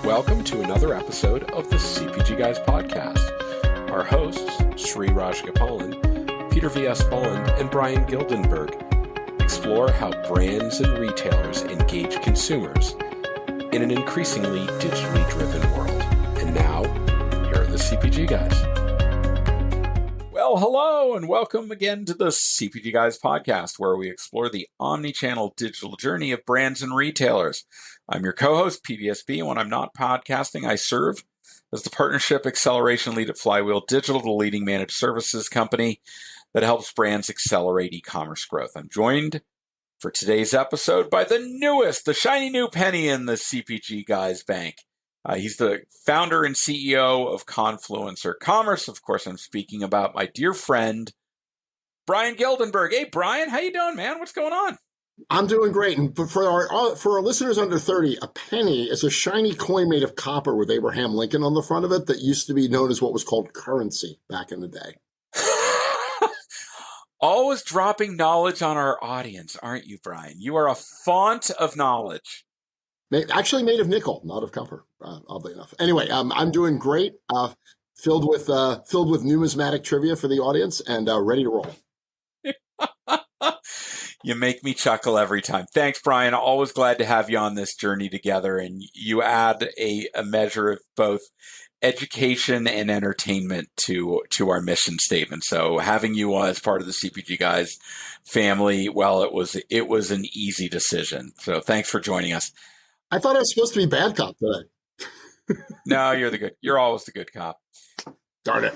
Welcome to another episode of the CPG Guys podcast. Our hosts, Sri Rajagopalan, Peter V.S. Bolland, and Brian Gildenberg explore how brands and retailers engage consumers in an increasingly digitally driven world. And now, here are the CPG Guys. Well, hello, and welcome again to the CPG Guys podcast, where we explore the omni-channel digital journey of brands and retailers. I'm your co-host, PVSB, and when I'm not podcasting, I serve as the partnership acceleration lead at Flywheel Digital, the leading managed services company that helps brands accelerate e-commerce growth. I'm joined for today's episode by the shiny new penny in the CPG Guys bank. He's the founder and CEO of Confluencer Commerce. Of course, I'm speaking about my dear friend, Brian Gildenberg. Hey, Brian, how you doing, man? What's going on? I'm doing great. And for our listeners under 30, a penny is a shiny coin made of copper with Abraham Lincoln on the front of it that used to be known as what was called currency back in the day. Always dropping knowledge on our audience, aren't you, Brian? You are a font of knowledge. Actually made of nickel, not of copper, oddly enough. Anyway, I'm doing great, filled with numismatic trivia for the audience and ready to roll. You make me chuckle every time. Thanks, Brian. Always glad to have you on this journey together. And you add a measure of both education and entertainment to our mission statement. So having you as part of the CPG Guys family, well, it was an easy decision. So thanks for joining us. I thought I was supposed to be bad cop today. No, you're always the good cop. Darn it.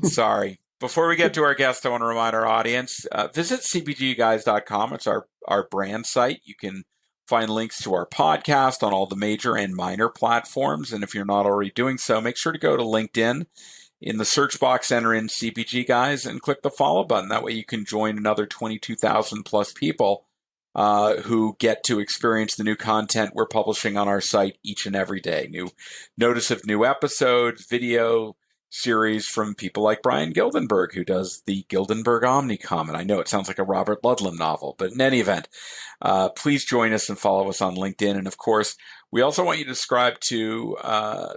Sorry. Before we get to our guest, I want to remind our audience, visit cpgguys.com. It's our brand site. You can find links to our podcast on all the major and minor platforms. And if you're not already doing so, make sure to go to LinkedIn. In the search box, enter in CPG Guys and click the follow button. That way you can join another 22,000 plus people who get to experience the new content we're publishing on our site each and every day. New notice of new episodes, video series from people like Brian Gildenberg, who does the Gildenberg Omnicom. And I know it sounds like a Robert Ludlum novel, but in any event, please join us and follow us on LinkedIn. And of course, we also want you to subscribe to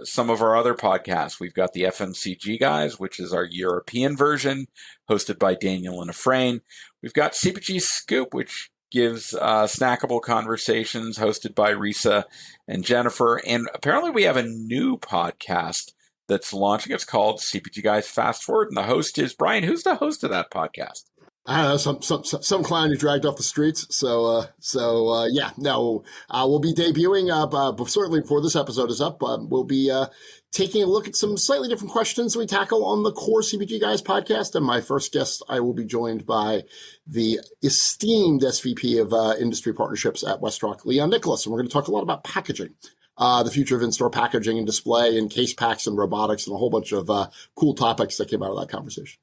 some of our other podcasts. We've got the FMCG Guys, which is our European version, hosted by Daniel and Efrain. We've got CPG Scoop, which gives snackable conversations hosted by Risa and Jennifer. And apparently we have a new podcast that's launching. It's called CPG Guys Fast Forward, and the host is Brian. Who's the host of that podcast? I don't know, some clown you dragged off the streets. We'll be debuting, certainly before this episode is up, we'll be taking a look at some slightly different questions we tackle on the core CPG Guys podcast. And my first guest, I will be joined by the esteemed SVP of Industry Partnerships at WestRock, Leon Nicholas. And we're going to talk a lot about packaging. The future of in-store packaging and display and case packs and robotics and a whole bunch of cool topics that came out of that conversation.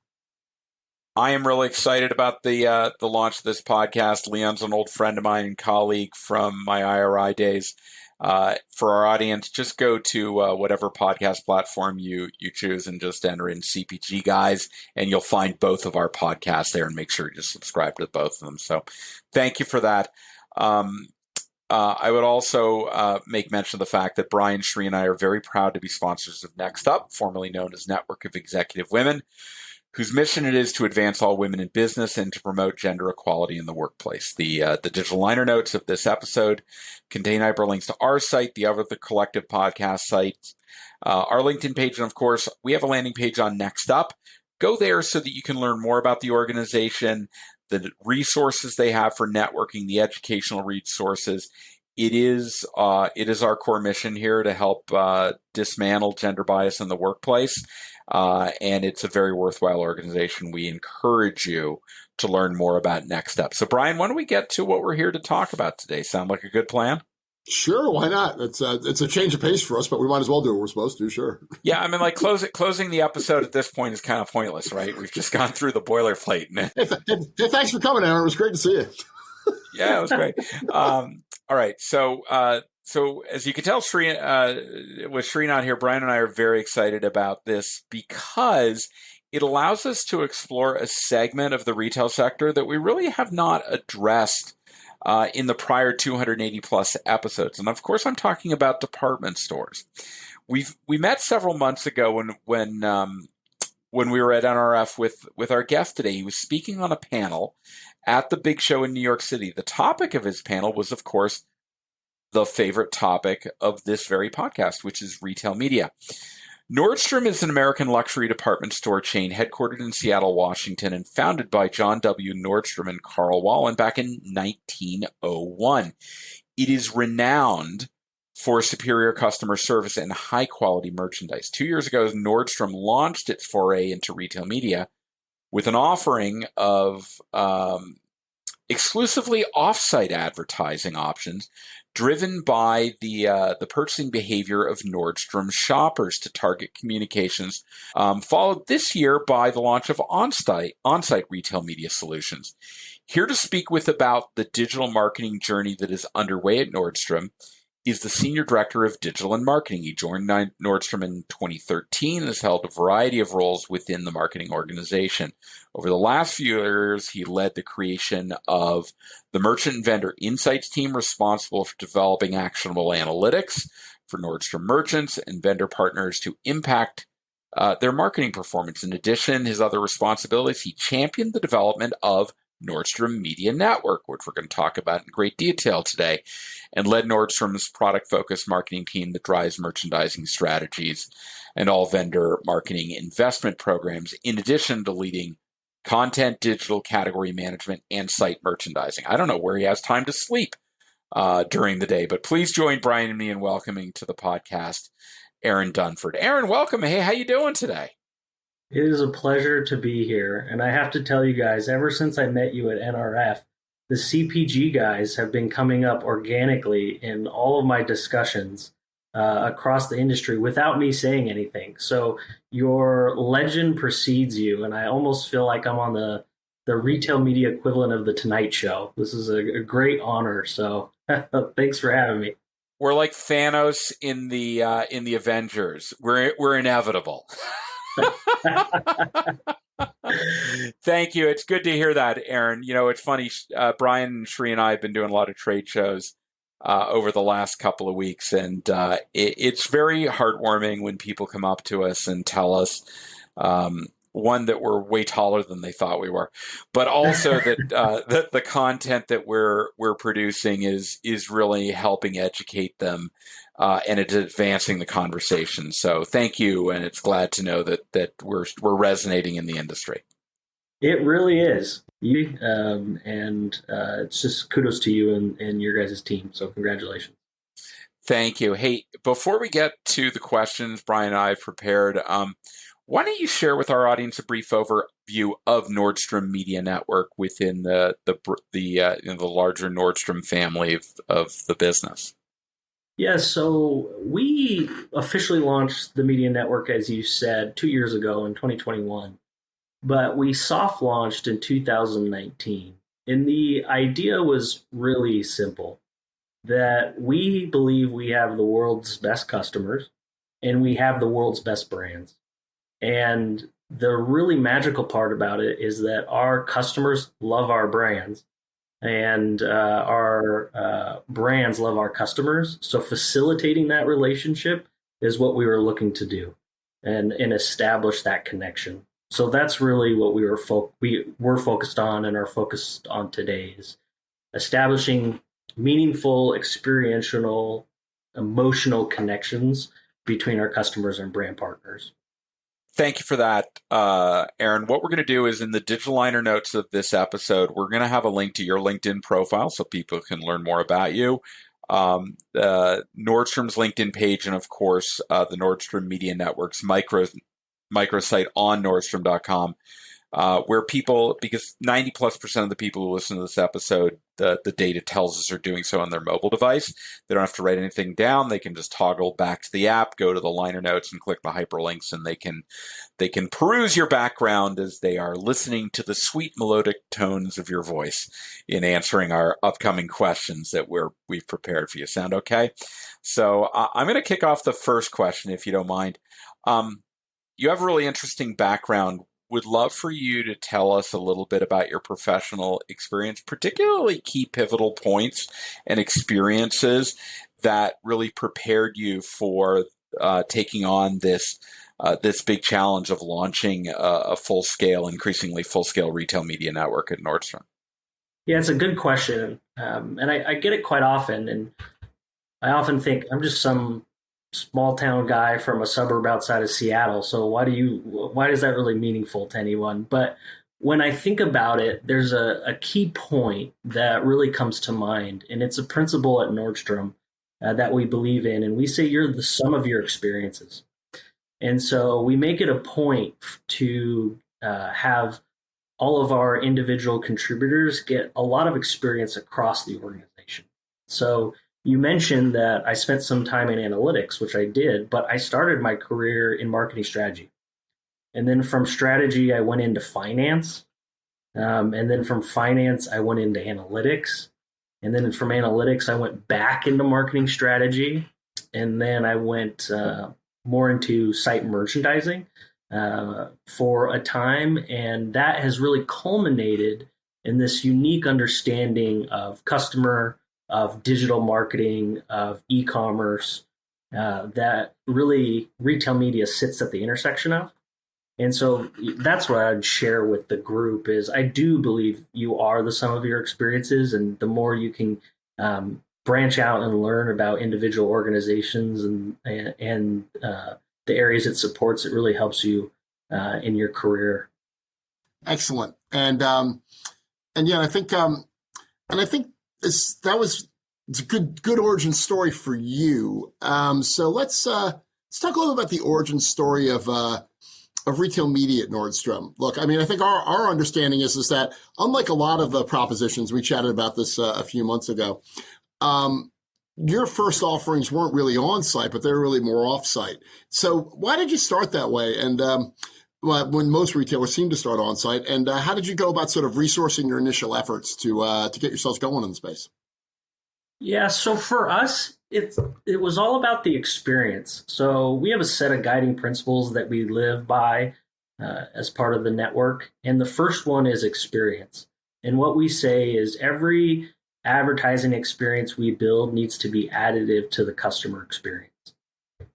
I am really excited about the launch of this podcast. Leon's an old friend of mine and colleague from my IRI days. For our audience, just go to whatever podcast platform you choose and just enter in CPG Guys, and you'll find both of our podcasts there, and make sure you just subscribe to both of them. So thank you for that. I would also make mention of the fact that Brian, Sri, and I are very proud to be sponsors of Next Up, formerly known as Network of Executive Women, whose mission it is to advance all women in business and to promote gender equality in the workplace. The digital liner notes of this episode contain hyperlinks to our site, the other collective podcast sites, our LinkedIn page, and of course, we have a landing page on Next Up. Go there so that you can learn more about the organization, the resources they have for networking, the educational resources. It is our core mission here to help dismantle gender bias in the workplace, and it's a very worthwhile organization. We encourage you to learn more about Next Up. So, Brian, why don't we get to what we're here to talk about today? Sound like a good plan? Sure, why not? It's a change of pace for us, but we might as well do what we're supposed to. Sure. Yeah, I mean, like closing the episode at this point is kind of pointless, right? We've just gone through the boilerplate. Hey, thanks for coming, Aaron. It was great to see you. Yeah, it was great. All right, so as you can tell, with Sri not here, Brian and I are very excited about this because it allows us to explore a segment of the retail sector that we really have not addressed in the prior 280 plus episodes. And of course, I'm talking about department stores. We met several months ago when we were at NRF with our guest today. He was speaking on a panel at the big show in New York City. The topic of his panel was, of course, the favorite topic of this very podcast, which is retail media. Nordstrom is an American luxury department store chain headquartered in Seattle, Washington, and founded by John W. Nordstrom and Carl Wallen back in 1901. It is renowned for superior customer service and high-quality merchandise. 2 years ago, Nordstrom launched its foray into retail media with an offering of exclusively offsite advertising options driven by the purchasing behavior of Nordstrom shoppers to target communications, followed this year by the launch of onsite retail media solutions. Here to speak with about the digital marketing journey that is underway at Nordstrom is the Senior Director of Digital and Marketing. He joined Nordstrom in 2013 and has held a variety of roles within the marketing organization. Over the last few years, he led the creation of the Merchant and Vendor Insights team responsible for developing actionable analytics for Nordstrom merchants and vendor partners to impact their marketing performance. In addition, his other responsibilities, he championed the development of Nordstrom Media Network, which we're going to talk about in great detail today, and led Nordstrom's product-focused marketing team that drives merchandising strategies and all vendor marketing investment programs, in addition to leading content, digital category management, and site merchandising. I don't know where he has time to sleep during the day, but please join Brian and me in welcoming to the podcast Aaron Dunford. Aaron, welcome. Hey, how you doing today? It is a pleasure to be here. And I have to tell you guys, ever since I met you at NRF, the CPG guys have been coming up organically in all of my discussions across the industry without me saying anything. So your legend precedes you, and I almost feel like I'm on the retail media equivalent of The Tonight Show. This is a great honor. So thanks for having me. We're like Thanos in the Avengers. We're inevitable. Thank you. It's good to hear that, Aaron. You know, it's funny. Brian and Sri and I have been doing a lot of trade shows over the last couple of weeks, and it's very heartwarming when people come up to us and tell us, one, that we're way taller than they thought we were, but also that the content that we're producing is really helping educate them. And it's advancing the conversation. So thank you, and it's glad to know that we're resonating in the industry. It really is. It's just kudos to you and your guys' team. So congratulations. Thank you. Hey, before we get to the questions Brian and I have prepared, why don't you share with our audience a brief overview of Nordstrom Media Network within the larger Nordstrom family of the business? Yeah, so we officially launched the Media Network, as you said, 2 years ago in 2021, but we soft launched in 2019. And the idea was really simple, that we believe we have the world's best customers and we have the world's best brands. And the really magical part about it is that our customers love our brands. And our brands love our customers. So facilitating that relationship is what we were looking to do and establish that connection. So that's really what we were focused on and are focused on today is establishing meaningful, experiential, emotional connections between our customers and brand partners. Thank you for that, Aaron. What we're going to do is in the digital liner notes of this episode, we're going to have a link to your LinkedIn profile so people can learn more about you, Nordstrom's LinkedIn page, and of course, the Nordstrom Media Network's microsite on Nordstrom.com, where people, because 90+% of the people who listen to this episode, the data tells us are doing so on their mobile device. They don't have to write anything down. They can just toggle back to the app, go to the liner notes, and click the hyperlinks, and they can peruse your background as they are listening to the sweet melodic tones of your voice in answering our upcoming questions that we've prepared for you. Sound okay? So I'm going to kick off the first question, if you don't mind. You have a really interesting background would love for you to tell us a little bit about your professional experience, particularly key pivotal points and experiences that really prepared you for taking on this big challenge of launching a full-scale, increasingly full-scale retail media network at Nordstrom. Yeah, it's a good question. And I get it quite often. And I often think I'm just some small town guy from a suburb outside of Seattle. So why is that really meaningful to anyone? But when I think about it, there's a key point that really comes to mind. And it's a principle at Nordstrom that we believe in. And we say you're the sum of your experiences. And so we make it a point to have all of our individual contributors get a lot of experience across the organization. So you mentioned that I spent some time in analytics, which I did, but I started my career in marketing strategy. And then from strategy, I went into finance. And then from finance, I went into analytics. And then from analytics, I went back into marketing strategy. And then I went more into site merchandising for a time. And that has really culminated in this unique understanding of customer, of digital marketing, of e-commerce, that really retail media sits at the intersection of. And so that's what I'd share with the group is I do believe you are the sum of your experiences, and the more you can branch out and learn about individual organizations and the areas it supports, it really helps you in your career. Excellent. And yeah, I think it's a good origin story for you. So let's talk a little about the origin story of retail media at Nordstrom. Look, I mean, I think our understanding is that unlike a lot of the propositions, we chatted about this a few months ago, your first offerings weren't really on-site, but they were really more off-site. So why did you start that way? And when most retailers seem to start on-site, and how did you go about sort of resourcing your initial efforts to get yourselves going in the space? Yeah, so for us, it was all about the experience. So we have a set of guiding principles that we live by as part of the network. And the first one is experience. And what we say is every advertising experience we build needs to be additive to the customer experience.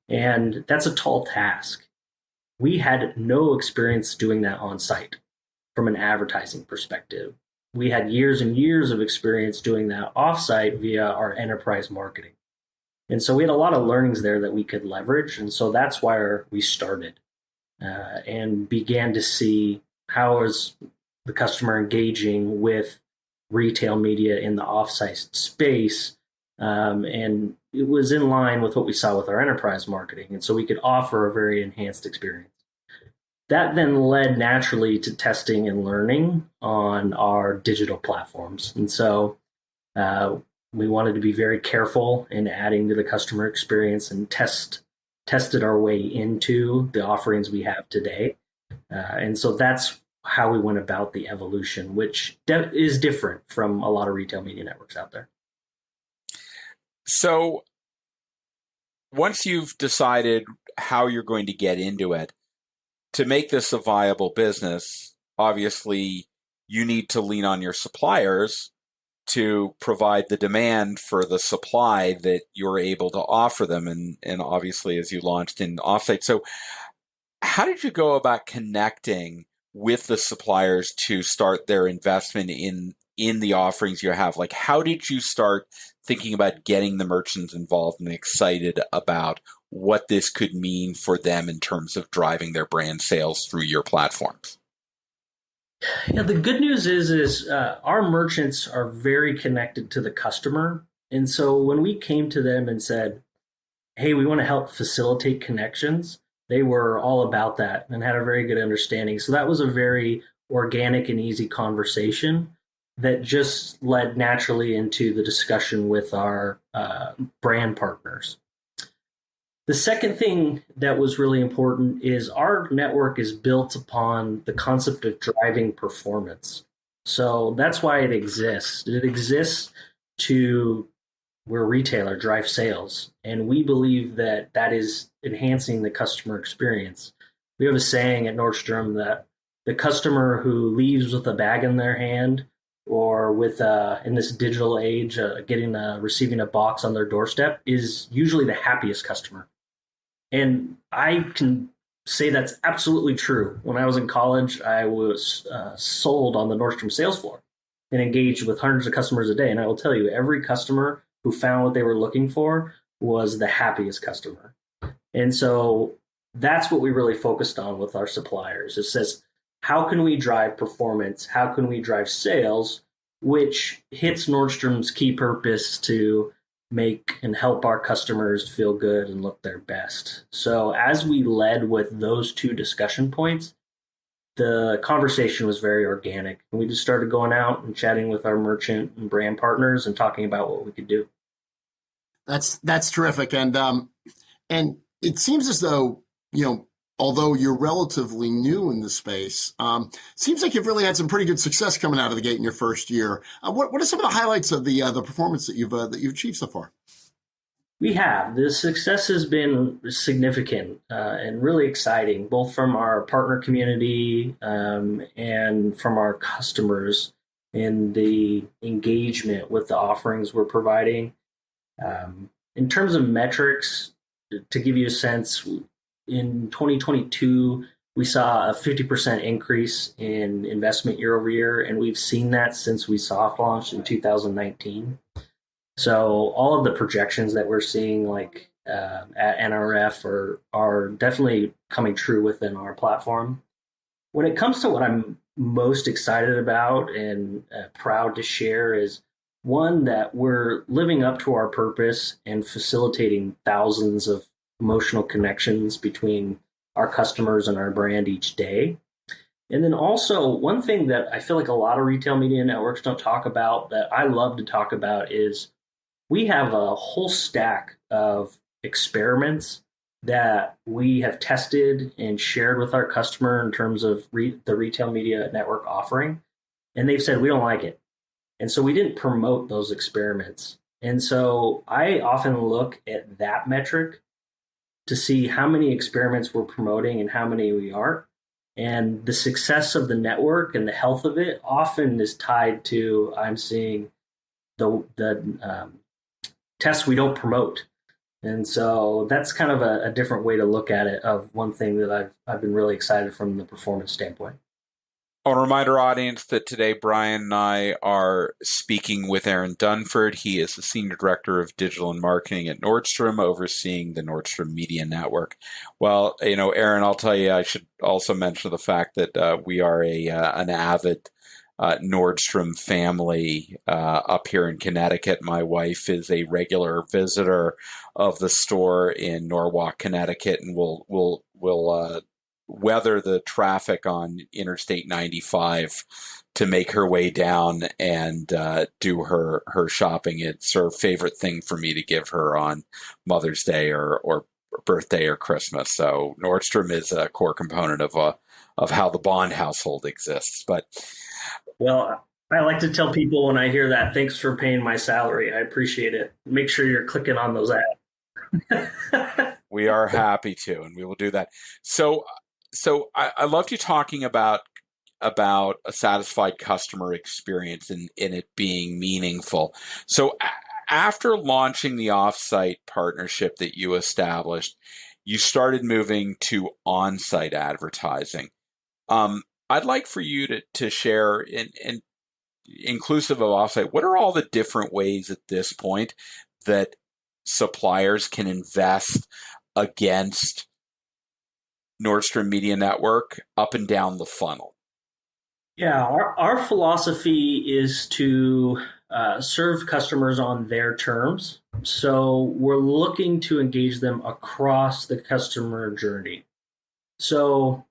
And that's a tall task. We had no experience doing that on site from an advertising perspective. We had years and years of experience doing that offsite via our enterprise marketing. And so we had a lot of learnings there that we could leverage. And so that's why we started and began to see how is the customer engaging with retail media in the offsite space. And it was in line with what we saw with our enterprise marketing. And so we could offer a very enhanced experience. That then led naturally to testing and learning on our digital platforms. And so we wanted to be very careful in adding to the customer experience and tested our way into the offerings we have today. And so that's how we went about the evolution, which is different from a lot of retail media networks out there. So once you've decided how you're going to get into it, to make this a viable business, obviously you need to lean on your suppliers to provide the demand for the supply that you're able to offer them. And obviously, as you launched in offsite. So how did you go about connecting with the suppliers to start their investment in the offerings you have? Like, how did you start thinking about getting the merchants involved and excited about what this could mean for them in terms of driving their brand sales through your platforms? Yeah, the good news is our merchants are very connected to the customer. And so when we came to them and said, hey, we want to help facilitate connections, they were all about that and had a very good understanding. So that was a very organic and easy conversation that just led naturally into the discussion with our brand partners. The second thing that was really important is our network is built upon the concept of driving performance. So that's why it exists. It exists to, we're a retailer, drive sales. And we believe that that is enhancing the customer experience. We have a saying at Nordstrom that the customer who leaves with a bag in their hand or with in this digital age, receiving a box on their doorstep is usually the happiest customer. And I can say that's absolutely true. When I was in college, I was sold on the Nordstrom sales floor and engaged with hundreds of customers a day. And I will tell you, every customer who found what they were looking for was the happiest customer. And so that's what we really focused on with our suppliers. It says, how can we drive performance? How can we drive sales, which hits Nordstrom's key purpose to make and help our customers feel good and look their best. So as we led with those two discussion points, the conversation was very organic. And we just started going out and chatting with our merchant and brand partners and talking about what we could do. That's terrific. And it seems as though, although you're relatively new in the space, seems like you've really had some pretty good success coming out of the gate in your first year. What are some of the highlights of the performance that you've achieved so far? We have. The success has been significant and really exciting, both from our partner community and from our customers in the engagement with the offerings we're providing. In terms of metrics, to give you a sense, in 2022, we saw a 50% increase in investment year over year, and we've seen that since we soft launched in 2019. So all of the projections that we're seeing, like at NRF, are definitely coming true within our platform. When it comes to what I'm most excited about and proud to share is, one, that we're living up to our purpose and facilitating thousands of emotional connections between our customers and our brand each day. And then also, one thing that I feel like a lot of retail media networks don't talk about that I love to talk about is we have a whole stack of experiments that we have tested and shared with our customer in terms of the retail media network offering. And they've said, we don't like it. And so we didn't promote those experiments. And so I often look at that metric to see how many experiments we're promoting and how many we aren't. And the success of the network and the health of it often is tied to, I'm seeing the tests we don't promote. And so that's kind of a different way to look at it, of one thing that I've been really excited from the performance standpoint. I want to remind our audience that today Brian and I are speaking with Aaron Dunford. He is the Senior Director of Digital and Marketing at Nordstrom, overseeing the Nordstrom Media Network. Well, Aaron, I'll tell you, I should also mention the fact that we are an avid Nordstrom family up here in Connecticut. My wife is a regular visitor of the store in Norwalk, Connecticut, and will weather the traffic on Interstate 95 to make her way down and do her shopping. It's her favorite thing for me to give her on Mother's Day or birthday or Christmas. So Nordstrom is a core component of how the Bond household exists. But well, I like to tell people when I hear that, thanks for paying my salary. I appreciate it. Make sure you're clicking on those ads. We are happy to, and we will do that. So I loved you talking about a satisfied customer experience and it being meaningful. So after launching the offsite partnership that you established, you started moving to onsite advertising. I'd like for you to share, and inclusive of offsite, what are all the different ways at this point that suppliers can invest against Nordstrom Media Network up and down the funnel? Yeah, our philosophy is to serve customers on their terms. So we're looking to engage them across the customer journey. So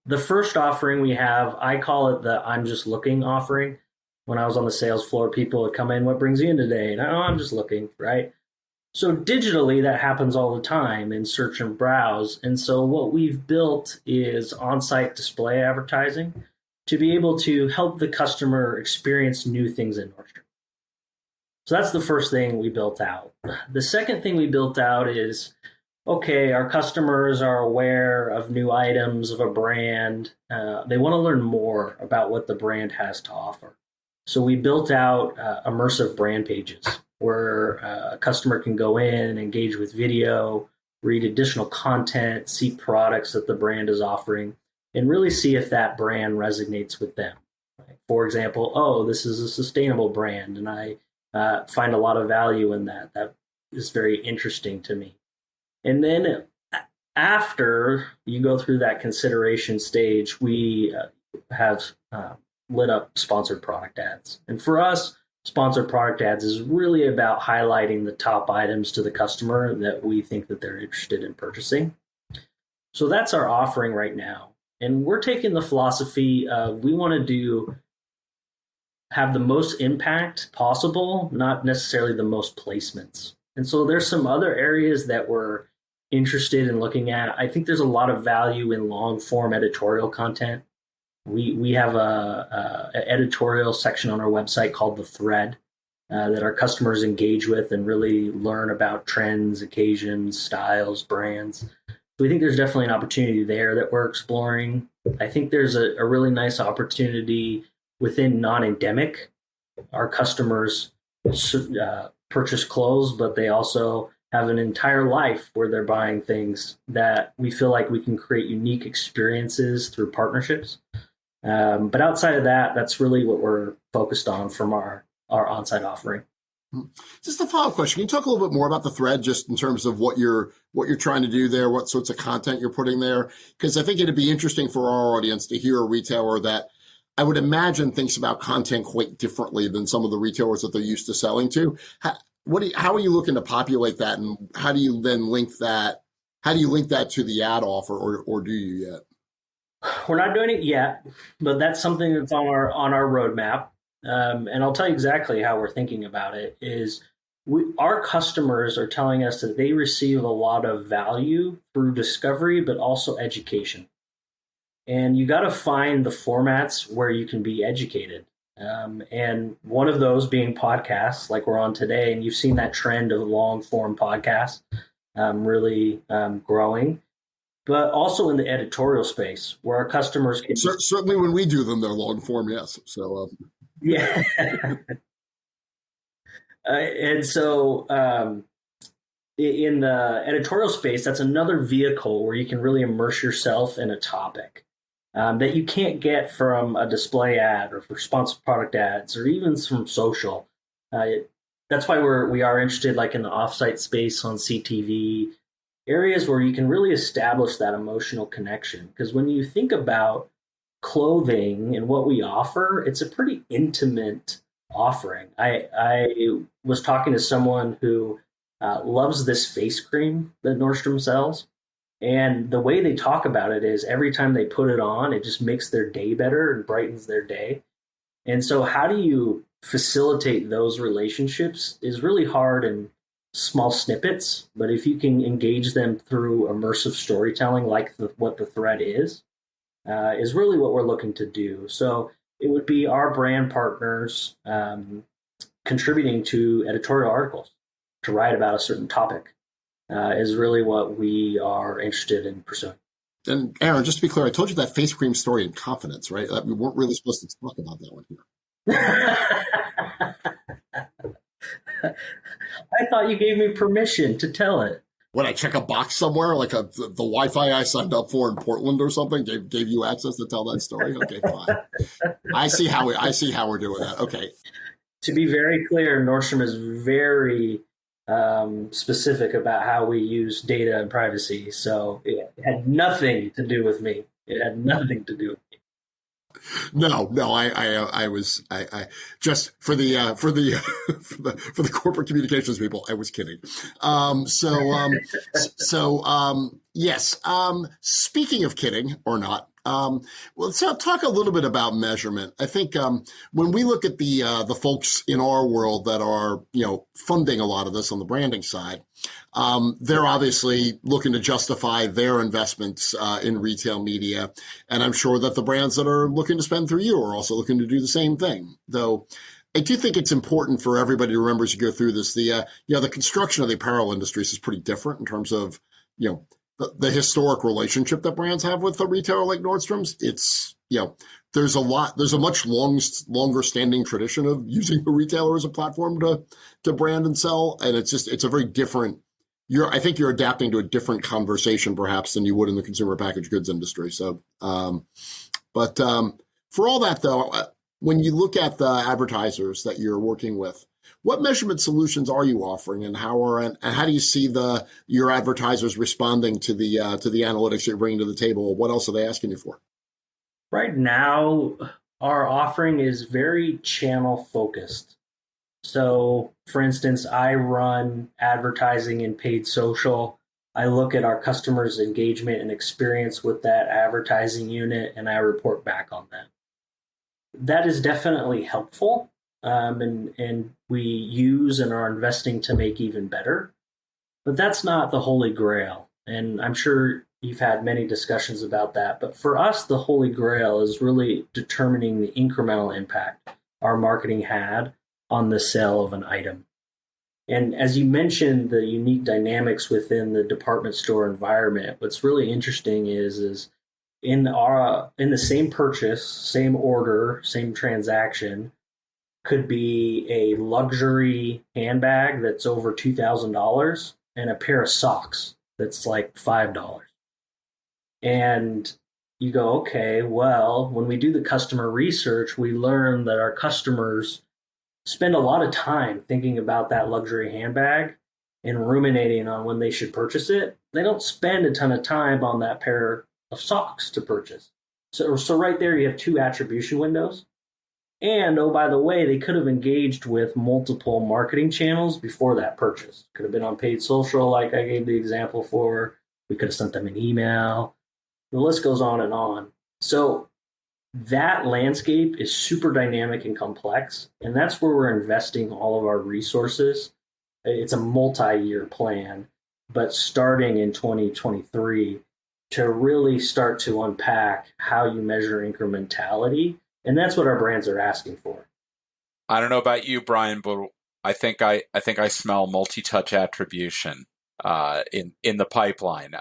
the first offering we have, I call it the I'm just looking offering. When I was on the sales floor, people would come in, what brings you in today? And I'm just looking, right? So digitally, that happens all the time in search and browse. And so what we've built is on-site display advertising to be able to help the customer experience new things in Nordstrom. So that's the first thing we built out. The second thing we built out is okay, our customers are aware of new items of a brand. They want to learn more about what the brand has to offer. So we built out immersive brand pages where a customer can go in and engage with video, read additional content, see products that the brand is offering, and really see if that brand resonates with them. For example, oh, this is a sustainable brand, and I find a lot of value in that. That is very interesting to me. And then after you go through that consideration stage, we have lit up sponsored product ads. And for us, sponsored product ads is really about highlighting the top items to the customer that we think that they're interested in purchasing. So that's our offering right now. And we're taking the philosophy of we want to have the most impact possible, not necessarily the most placements. And so there's some other areas that we're interested in looking at. I think there's a lot of value in long form editorial content. We have a editorial section on our website called The Thread that our customers engage with and really learn about trends, occasions, styles, brands. So we think there's definitely an opportunity there that we're exploring. I think there's a really nice opportunity within non-endemic. Our customers purchase clothes, but they also have an entire life where they're buying things that we feel like we can create unique experiences through partnerships. But outside of that, that's really what we're focused on from our onsite offering. Just a follow-up question. Can you talk a little bit more about the Thread, just in terms of what you're trying to do there, what sorts of content you're putting there? Because I think it'd be interesting for our audience to hear a retailer that I would imagine thinks about content quite differently than some of the retailers that they're used to selling to. How are you looking to populate that, and how do you then link that? How do you link that to the ad offer, or do you yet? We're not doing it yet, but that's something that's on our roadmap. And I'll tell you exactly how we're thinking about it. Is our customers are telling us that they receive a lot of value through discovery, but also education. And you got to find the formats where you can be educated. And one of those being podcasts like we're on today. And you've seen that trend of long form podcasts really growing, but also in the editorial space where our customers can. Certainly when we do them, they're long form, yes. So, yeah. And so in the editorial space, that's another vehicle where you can really immerse yourself in a topic. That you can't get from a display ad or for sponsored product ads or even from social. That's why we are interested like in the offsite space on CTV, areas where you can really establish that emotional connection. Because when you think about clothing and what we offer, it's a pretty intimate offering. I was talking to someone who loves this face cream that Nordstrom sells. And the way they talk about it is every time they put it on, it just makes their day better and brightens their day. And so how do you facilitate those relationships is really hard in small snippets. But if you can engage them through immersive storytelling, like what the Thread is really what we're looking to do. So it would be our brand partners contributing to editorial articles to write about a certain topic. Is really what we are interested in pursuing. And Aaron, just to be clear, I told you that face cream story in confidence, right? We weren't really supposed to talk about that one here. I thought you gave me permission to tell it. When I check a box somewhere, like the Wi-Fi I signed up for in Portland or something, gave you access to tell that story? Okay, fine. I see how we're doing that. Okay. To be very clear, Nordstrom is very specific about how we use data and privacy. So it had nothing to do with me. It had nothing to do with me. No, I was just for the for the corporate communications people, I was kidding. Yes. Speaking of kidding or not, let's talk a little bit about measurement. I think when we look at the folks in our world that are funding a lot of this on the branding side, they're obviously looking to justify their investments in retail media, and I'm sure that the brands that are looking to spend through you are also looking to do the same thing. Though I do think it's important for everybody to remember as you go through this, the construction of the apparel industries is pretty different in terms of the historic relationship that brands have with a retailer like Nordstrom's. It's, there's a much longer standing tradition of using a retailer as a platform to brand and sell. And it's a very different, I think you're adapting to a different conversation perhaps than you would in the consumer packaged goods industry. So, but for all that though, when you look at the advertisers that you're working with, what measurement solutions are you offering, and how do you see your advertisers responding to the analytics you're bringing to the table? What else are they asking you for? Right now, our offering is very channel focused. So, for instance, I run advertising in paid social. I look at our customers' engagement and experience with that advertising unit, and I report back on that. That is definitely helpful. And we use and are investing to make even better. But that's not the holy grail. And I'm sure you've had many discussions about that. But for us, the holy grail is really determining the incremental impact our marketing had on the sale of an item. And as you mentioned, the unique dynamics within the department store environment, what's really interesting is in the same purchase, same order, same transaction, could be a luxury handbag that's over $2,000 and a pair of socks that's like $5. And you go, okay, well, when we do the customer research, we learn that our customers spend a lot of time thinking about that luxury handbag and ruminating on when they should purchase it. They don't spend a ton of time on that pair of socks to purchase. So right there, you have two attribution windows. And, oh, by the way, they could have engaged with multiple marketing channels before that purchase. Could have been on paid social, like I gave the example for. We could have sent them an email. The list goes on and on. So that landscape is super dynamic and complex, and that's where we're investing all of our resources. It's a multi-year plan, but starting in 2023 to really start to unpack how you measure incrementality. And that's what our brands are asking for. I don't know about you, Brian, but I think I smell multi-touch attribution in the pipeline.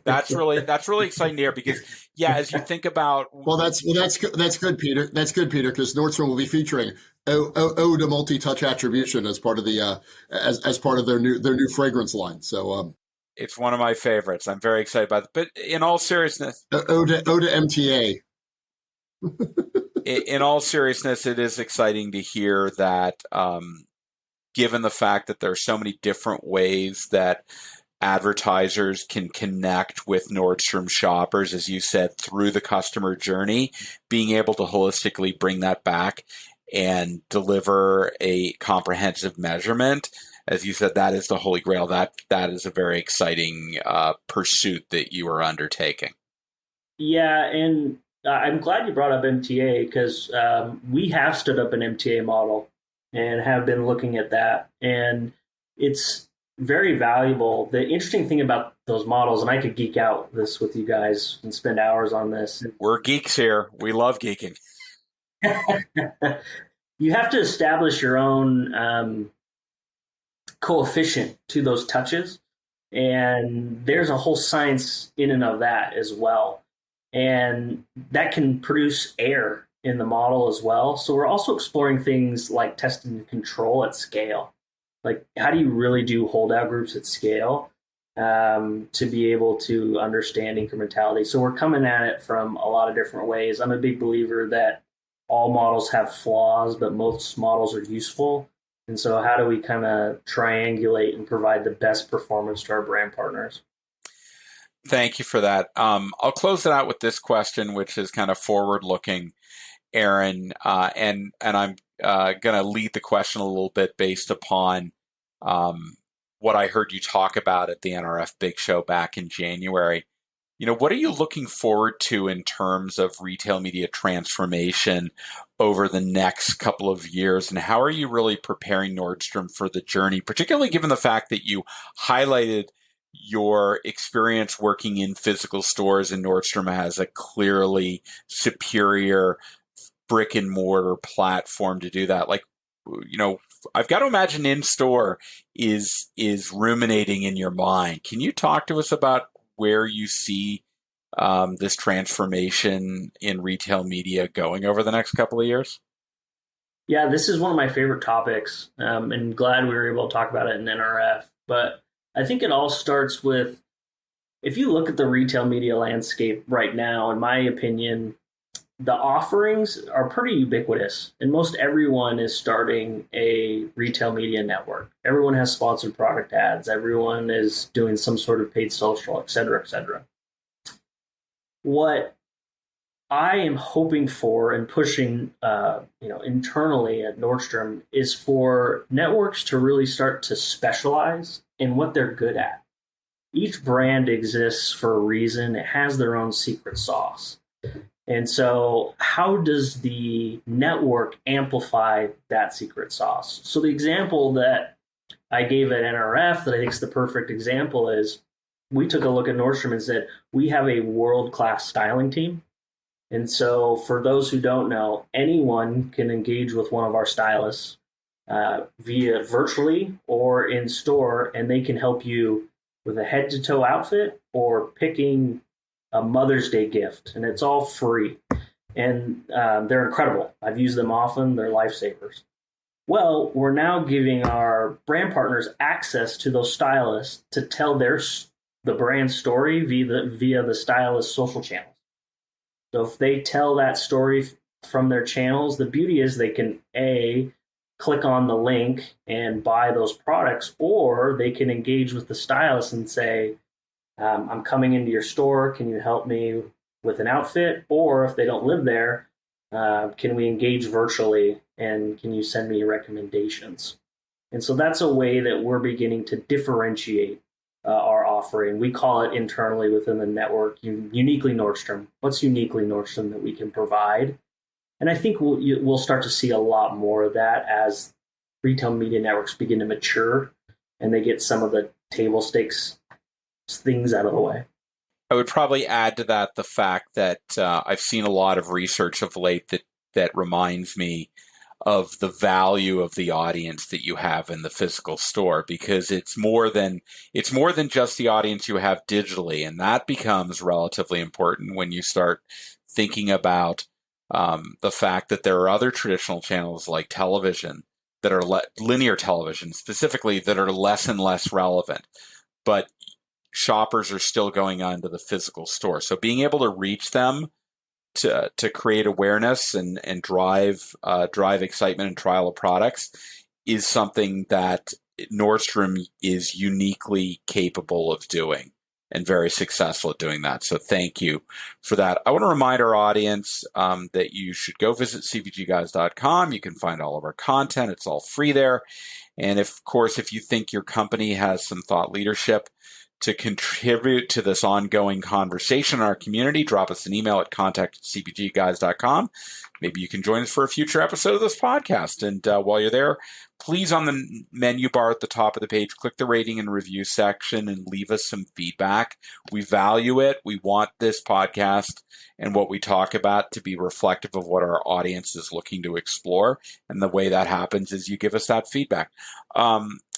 That's really exciting to hear, because as you think about that's good, Peter. That's good, Peter, because Nordstrom will be featuring ode to multi-touch attribution as part of the as part of their new fragrance line. So it's one of my favorites. I'm very excited about it. But in all seriousness, ode to MTA. In all seriousness, it is exciting to hear that, given the fact that there are so many different ways that advertisers can connect with Nordstrom shoppers, as you said, through the customer journey, being able to holistically bring that back and deliver a comprehensive measurement. As you said, that is the holy grail. That is a very exciting pursuit that you are undertaking. Yeah, and I'm glad you brought up MTA, because we have stood up an MTA model and have been looking at that. And it's very valuable. The interesting thing about those models, and I could geek out this with you guys and spend hours on this. We're geeks here. We love geeking. You have to establish your own coefficient to those touches. And there's a whole science in and of that as well. And that can produce error in the model as well. So we're also exploring things like test and control at scale. Like, how do you really do holdout groups at scale to be able to understand incrementality? So we're coming at it from a lot of different ways. I'm a big believer that all models have flaws, but most models are useful. And so how do we kind of triangulate and provide the best performance to our brand partners? Thank you for that. I'll close it out with this question, which is kind of forward-looking, Aaron, and I'm going to lead the question a little bit based upon what I heard you talk about at the NRF Big Show back in January. What are you looking forward to in terms of retail media transformation over the next couple of years, and how are you really preparing Nordstrom for the journey, particularly given the fact that you highlighted your experience working in physical stores, and Nordstrom has a clearly superior brick and mortar platform to do that? I've got to imagine in store is ruminating in your mind. Can you talk to us about where you see this transformation in retail media going over the next couple of years? Yeah, this is one of my favorite topics, and glad we were able to talk about it in NRF. But I think it all starts with, if you look at the retail media landscape right now, in my opinion, the offerings are pretty ubiquitous, and most everyone is starting a retail media network. Everyone has sponsored product ads. Everyone is doing some sort of paid social, et cetera, et cetera. What I am hoping for and pushing, internally at Nordstrom is for networks to really start to specialize in what they're good at. Each brand exists for a reason. It has their own secret sauce. And so how does the network amplify that secret sauce? So the example that I gave at NRF that I think is the perfect example is, we took a look at Nordstrom and said, we have a world-class styling team. And so for those who don't know, anyone can engage with one of our stylists via virtually or in store, and they can help you with a head-to-toe outfit or picking a Mother's Day gift, and it's all free. And they're incredible. I've used them often. They're lifesavers. Well, we're now giving our brand partners access to those stylists to tell the brand story via the stylist social channels. So if they tell that story from their channels, the beauty is they can click on the link and buy those products, or they can engage with the stylist and say, I'm coming into your store. Can you help me with an outfit? Or if they don't live there, can we engage virtually, and can you send me recommendations? And so that's a way that we're beginning to differentiate our offering. We call it internally within the network uniquely Nordstrom. What's uniquely Nordstrom that we can provide? And I think we'll start to see a lot more of that as retail media networks begin to mature and they get some of the table stakes things out of the way. I would probably add to that the fact that I've seen a lot of research of late that reminds me of the value of the audience that you have in the physical store, because it's more than just the audience you have digitally, and that becomes relatively important when you start thinking about the fact that there are other traditional channels like television that are linear television specifically that are less and less relevant, but shoppers are still going on to the physical store. So being able to reach them to create awareness and drive excitement and trial of products is something that Nordstrom is uniquely capable of doing and very successful at doing that. So thank you for that. I want to remind our audience that you should go visit cpgguys.com. You can find all of our content. It's all free there. And of course, if you think your company has some thought leadership to contribute to this ongoing conversation in our community, drop us an email at contact@cpgguys.com. Maybe you can join us for a future episode of this podcast. And while you're there, please, on the menu bar at the top of the page, click the rating and review section and leave us some feedback. We value it. We want this podcast and what we talk about to be reflective of what our audience is looking to explore. And the way that happens is you give us that feedback.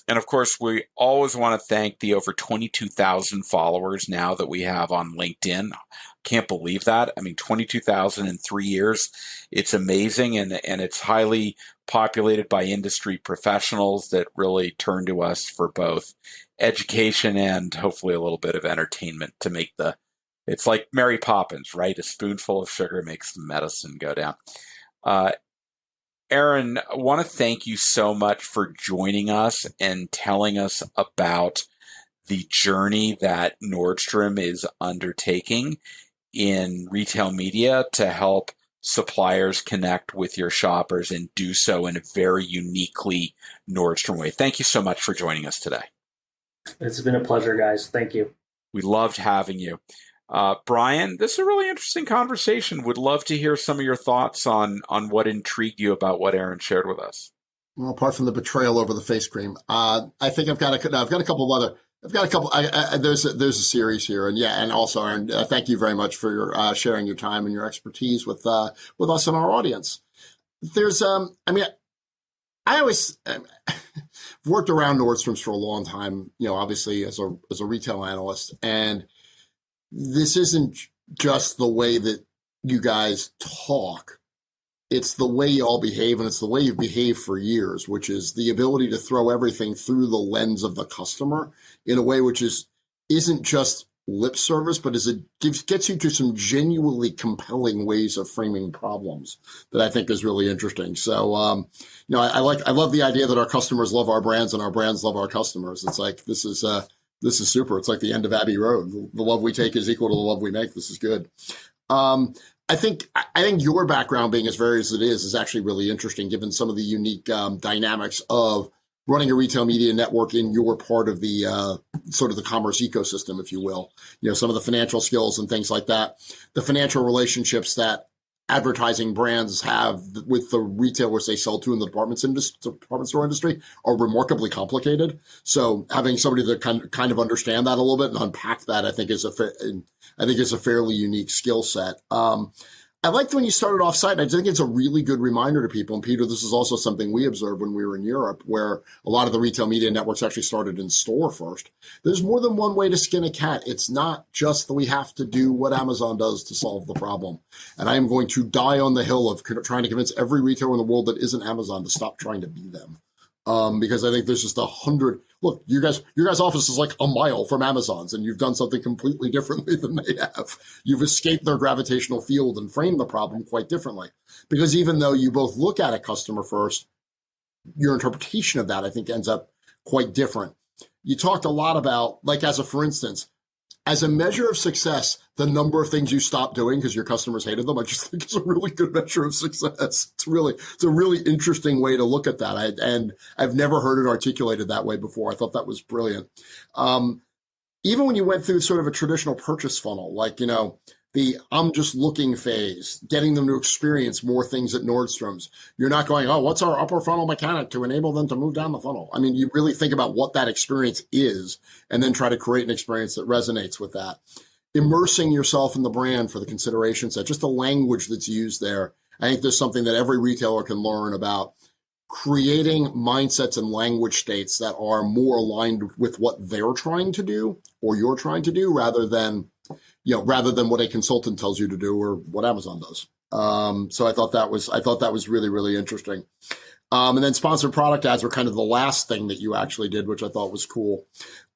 And of course, we always want to thank the over 22,000 followers now that we have on LinkedIn. Can't believe that. I mean, 22,000 in 3 years. It's amazing. And it's highly populated by industry professionals that really turn to us for both education and hopefully a little bit of entertainment to make it's like Mary Poppins, right? A spoonful of sugar makes the medicine go down. Aaron, I want to thank you so much for joining us and telling us about the journey that Nordstrom is undertaking in retail media to help suppliers connect with your shoppers and do so in a very uniquely Nordstrom way. Thank you so much for joining us today. It's been a pleasure, guys. Thank you. We loved having you. Brian, this is a really interesting conversation. Would love to hear some of your thoughts on what intrigued you about what Aaron shared with us. Well, apart from the betrayal over the face cream, I think I've got a couple of other. There's a series here, and also, Aaron, thank you very much for your sharing your time and your expertise with us and our audience. There's, I always worked around Nordstrom's for a long time, obviously as a retail analyst. And this isn't just the way that you guys talk. It's the way you all behave, and it's the way you've behaved for years, which is the ability to throw everything through the lens of the customer in a way which isn't just lip service, but gets you to some genuinely compelling ways of framing problems that I think is really interesting. So, I love the idea that our customers love our brands and our brands love our customers. It's like, this is super. It's like the end of Abbey Road. The love we take is equal to the love we make. This is good. I think your background, being as varied as it is actually really interesting, given some of the unique dynamics of running a retail media network in your part of the sort of the commerce ecosystem, if you will. Some of the financial skills and things like that, the financial relationships that advertising brands have with the retailers they sell to in the department store industry are remarkably complicated. So having somebody that kind of understand that a little bit and unpack that, I think is a fairly unique skill set. I liked when you started offsite. I think it's a really good reminder to people. And Peter, this is also something we observed when we were in Europe, where a lot of the retail media networks actually started in store first. There's more than one way to skin a cat. It's not just that we have to do what Amazon does to solve the problem. And I am going to die on the hill of trying to convince every retailer in the world that isn't Amazon to stop trying to be them. Because I think there's just 100. Look, your guys' office is like a mile from Amazon's, and you've done something completely differently than they have. You've escaped their gravitational field and framed the problem quite differently. Because even though you both look at a customer first, your interpretation of that, I think, ends up quite different. You talked a lot about, like, for instance, as a measure of success, the number of things you stopped doing because your customers hated them, I just think is a really good measure of success. It's a really interesting way to look at that. And I've never heard it articulated that way before. I thought that was brilliant. Even when you went through sort of a traditional purchase funnel, like, the I'm just looking phase, getting them to experience more things at Nordstrom's. You're not going, oh, what's our upper funnel mechanic to enable them to move down the funnel? I mean, you really think about what that experience is and then try to create an experience that resonates with that. Immersing yourself in the brand for the consideration set, just the language that's used there. I think there's something that every retailer can learn about creating mindsets and language states that are more aligned with what they're trying to do or you're trying to do rather than what a consultant tells you to do or what Amazon does. So I thought that was really, really interesting. And then sponsored product ads were kind of the last thing that you actually did, which I thought was cool.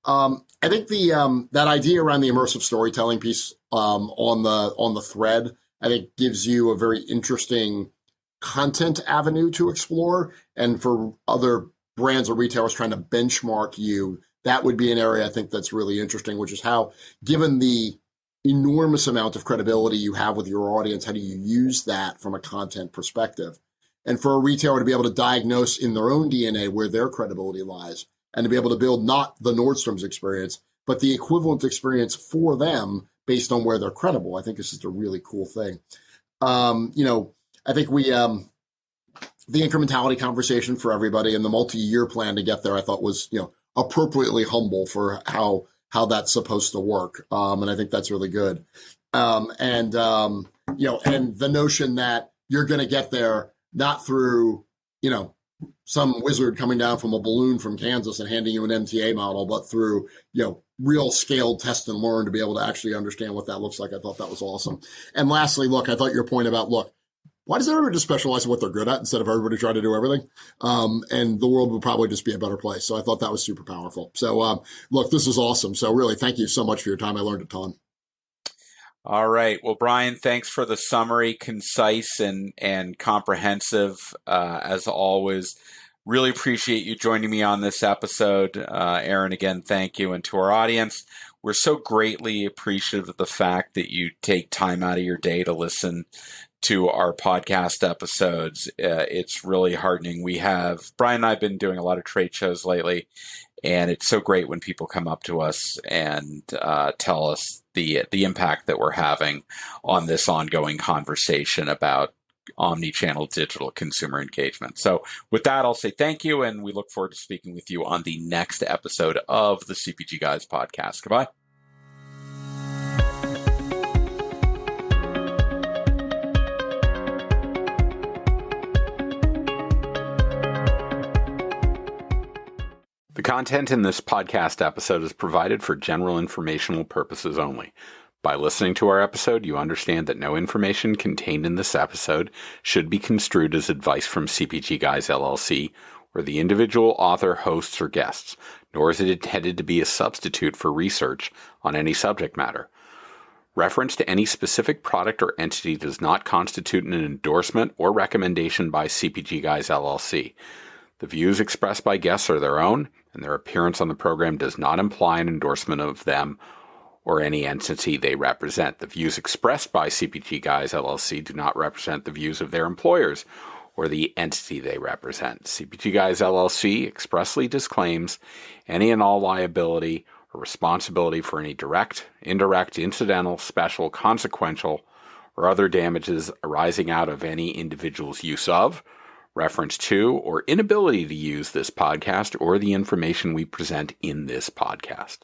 I think that idea around the immersive storytelling piece on the thread, I think gives you a very interesting content avenue to explore. And for other brands or retailers trying to benchmark you, that would be an area I think that's really interesting, which is how, given the enormous amount of credibility you have with your audience, how do you use that from a content perspective? And for a retailer to be able to diagnose in their own DNA where their credibility lies and to be able to build not the Nordstrom's experience, but the equivalent experience for them based on where they're credible, I think is just a really cool thing. I think the incrementality conversation for everybody and the multi-year plan to get there, I thought was, appropriately humble for how that's supposed to work. And I think that's really good. And the notion that you're going to get there not through, some wizard coming down from a balloon from Kansas and handing you an MTA model, but through, real scaled test and learn to be able to actually understand what that looks like. I thought that was awesome. And lastly, I thought your point about, why does everybody just specialize in what they're good at instead of everybody trying to do everything? And the world would probably just be a better place. So I thought that was super powerful. So this is awesome. So really, thank you so much for your time. I learned a ton. All right. Well, Brian, thanks for the summary, concise and comprehensive, as always. Really appreciate you joining me on this episode. Aaron, again, thank you. And to our audience, we're so greatly appreciative of the fact that you take time out of your day to listen to our podcast episodes. It's really heartening. Brian and I have been doing a lot of trade shows lately, and it's so great when people come up to us and tell us the impact that we're having on this ongoing conversation about omni-channel digital consumer engagement. So with that, I'll say thank you, and we look forward to speaking with you on the next episode of the CPG Guys podcast. Goodbye. The content in this podcast episode is provided for general informational purposes only. By listening to our episode, you understand that no information contained in this episode should be construed as advice from CPG Guys LLC or the individual author, hosts, or guests, nor is it intended to be a substitute for research on any subject matter. Reference to any specific product or entity does not constitute an endorsement or recommendation by CPG Guys LLC. The views expressed by guests are their own, and their appearance on the program does not imply an endorsement of them or any entity they represent. The views expressed by CPG Guys LLC do not represent the views of their employers or the entity they represent. CPG Guys LLC expressly disclaims any and all liability or responsibility for any direct, indirect, incidental, special, consequential, or other damages arising out of any individual's use of, reference to, or inability to use this podcast or the information we present in this podcast.